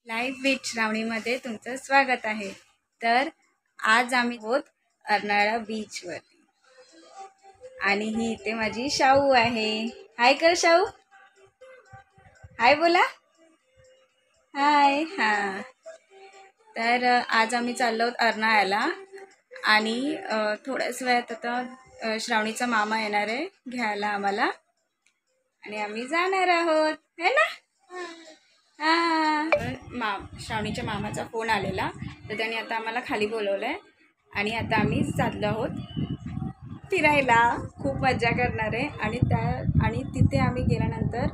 Live with श्रावणीमध्ये तुमचं स्वागत आहे। तर आज आम्ही आहोत अर्नाळा बीचवर आणि ही इथे माझी शाऊ आहे। हाय कर शाऊ, हाय बोला, हाय। हां, तर आज आम्ही चाललो आहोत अर्नाळ्याला आणि थोड्याच वेळात आता श्रावणीचा मामा येणार आहे घ्यायला आम्हाला आणि आम्ही जाणार आहोत, है ना। श्रावणीच्या मामाचा फोन आलेला तर त्याने आता आम्हाला खाली बोलवलं आहे आणि आता आम्ही चाललो आहोत फिरायला। खूप मजा करणार आहे आणि तिथे आम्ही गेल्यानंतर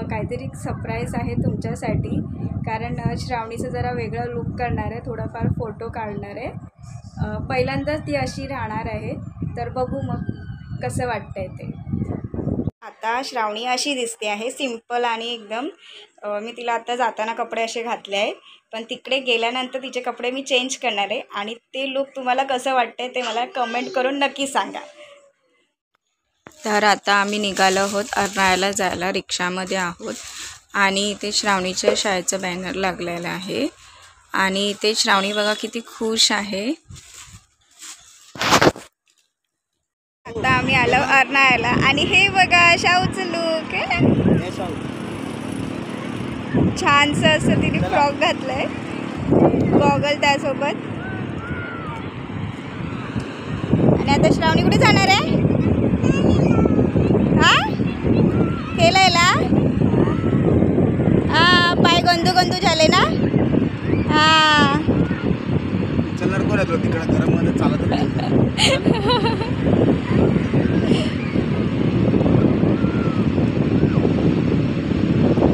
काहीतरी सरप्राईज आहे तुमच्यासाठी, कारण श्रावणीचं जरा वेगळं लुक करणार आहे, थोडाफार फोटो काढणार आहे। पहिल्यांदाच ती अशी राहणार आहे, तर बघू मग कसं वाटतंय ते। आता श्रावणी अशी दिसते आहे, सिंपल आणि एकदम। मी तिला आता जाताना कपडे असे घातले आहे, पण तिकडे गेल्यानंतर तिचे कपडे मी चेंज करणार आहे आणि ते लुक तुम्हाला कसं वाटतंय ते मला कमेंट करून नक्की सांगा। तर आता आम्ही निघालो आहोत अर्नाळ्याला जायला, रिक्षामध्ये आहोत आणि इथे श्रावणीच्या शाळेचं बॅनर लागलेलं आहे आणि इथे श्रावणी बघा किती खुश आहे। आता आम्ही आलो अर्नाळ्याला आणि हे बघा शाऊचं लुक आहे ना, छानसं असं तिने फ्रॉक घातलंय, गॉगल त्यासोबत। आणि आता श्रावणी कुठे जाणार आहे? हा खेळायला? पाय गंदू गंदू झाले ना? हा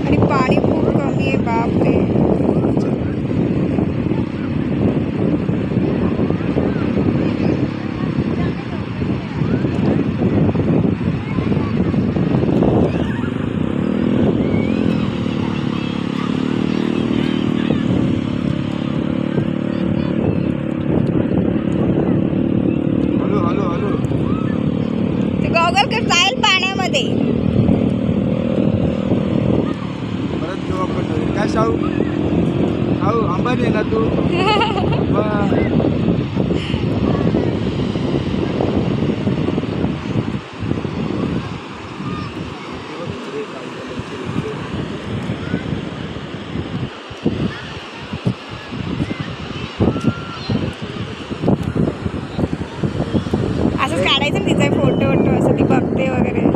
आणि पाणी खूप कमी आहे, बापरे। गॉगल कर जाईल पाण्यामध्ये। काय शाहू हाऊ अंबानी आहे ना तू? असंच काढायचं तिचा फोटो वोटो, असं ती बघते वगैरे।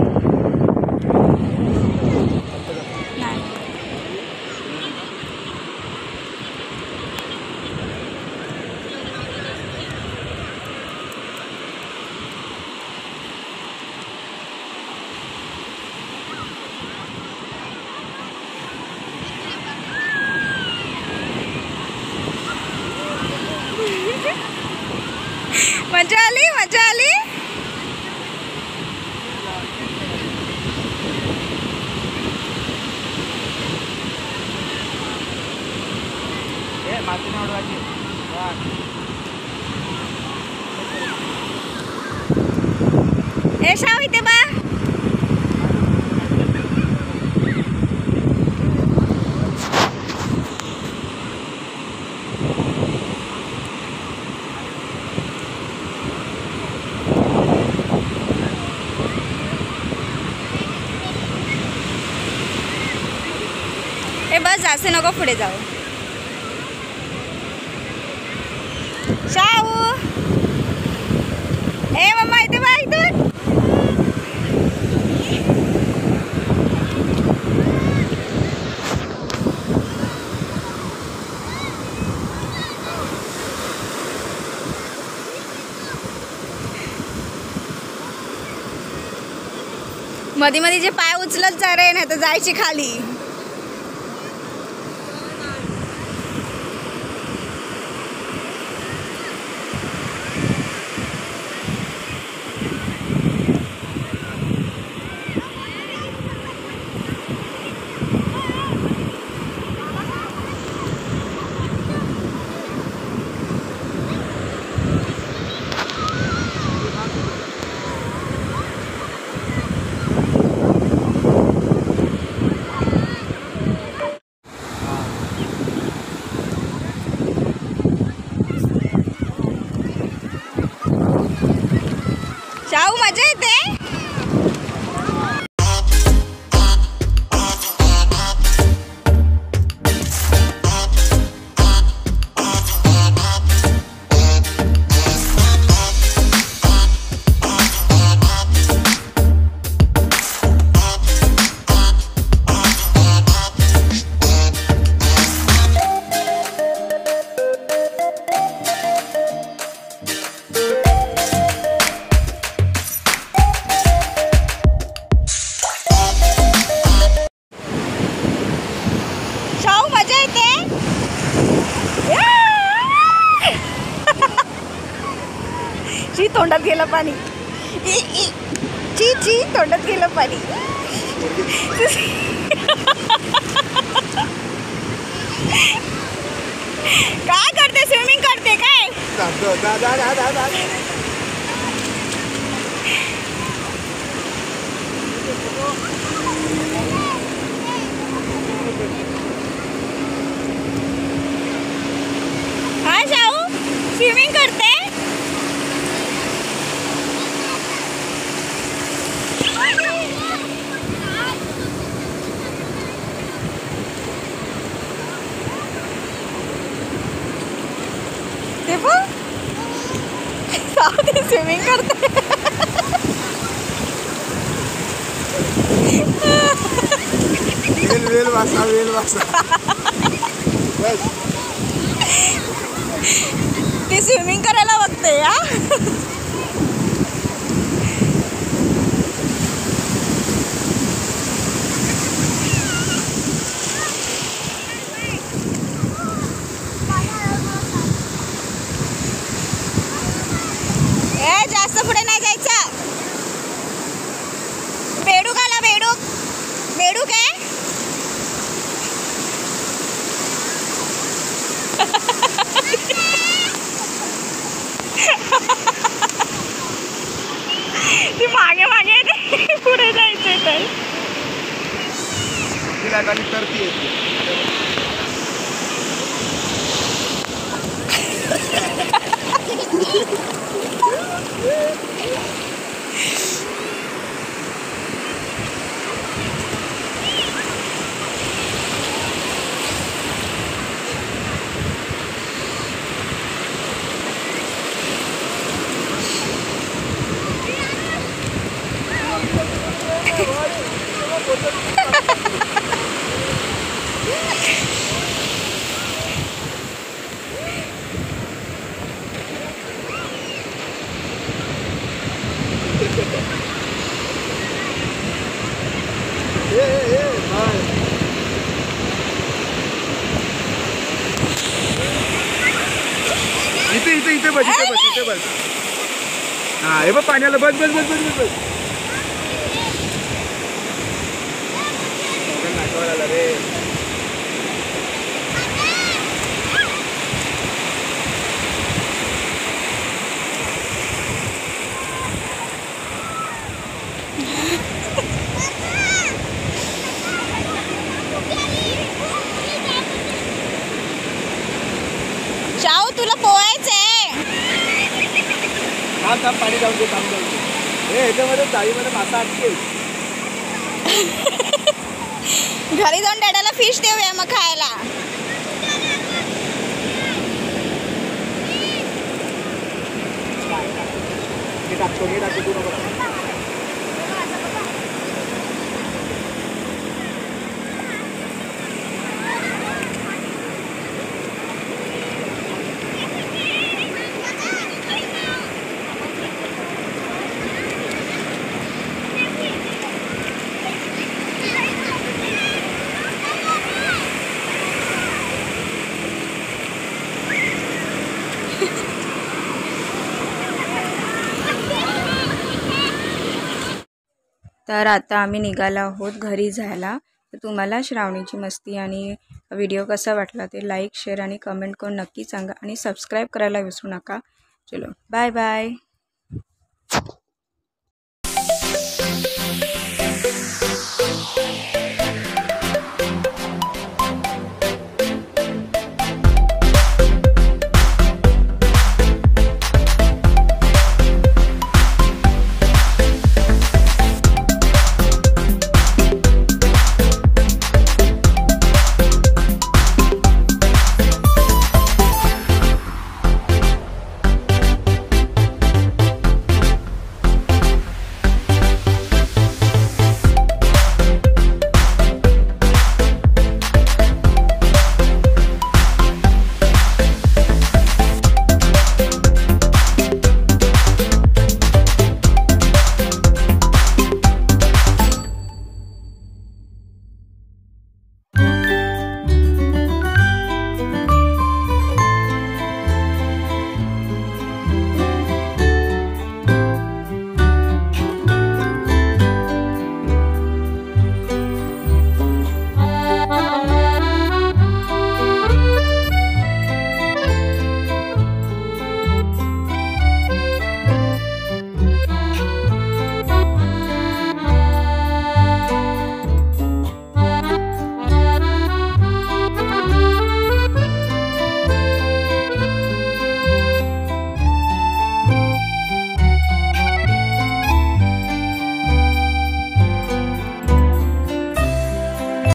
मजा आली, मजा आली। ए शाव इथे बा। ए बस जास्त नको पुढे जाऊ। शाऊ ए मम्मा इथे बा, इथून। मध्ये मध्ये जे पाय उचलत जा रे, नाही तर जायची खाली। मजा येते. ची तोंडात गेलं पाणी. ची ची तोंडात गेलं पाणी. काय करते? स्विमिंग करते काय? हा शाहू स्विमिंग करते. स्विमिंग करते. वेल वासा बस. ती स्विमिंग करायला बघते. या जास्त पुढे नाही जायचं. बेडूक आला. बेडूक. बेडूक आहे. ती मागे मागे येते. पुढे जायचंय तर तिला खाली तरती येते. इथे बस. हा हे बघ पाण्याला. बस बस बस बस बस. नाटवाला रे. शाहू तुला पोहायचंय. थांब पाणी जाऊन दे. थांब जाऊन दे. ह्याच्यामध्ये जाळीमध्ये मासा अटकेल. घरी जाऊन डॅडाला फिश देऊया मग खायला. टाकतो तू नको. तर आता आम्ही निघालो आहोत घरी जायला. तर तुम्हाला श्रावणीची मस्ती आणि व्हिडिओ कसा वाटला ते लाईक, शेअर आणि कमेंट करून नक्की सांगा आणि सबस्क्राईब करायला विसरू नका. चलो बाय बाय.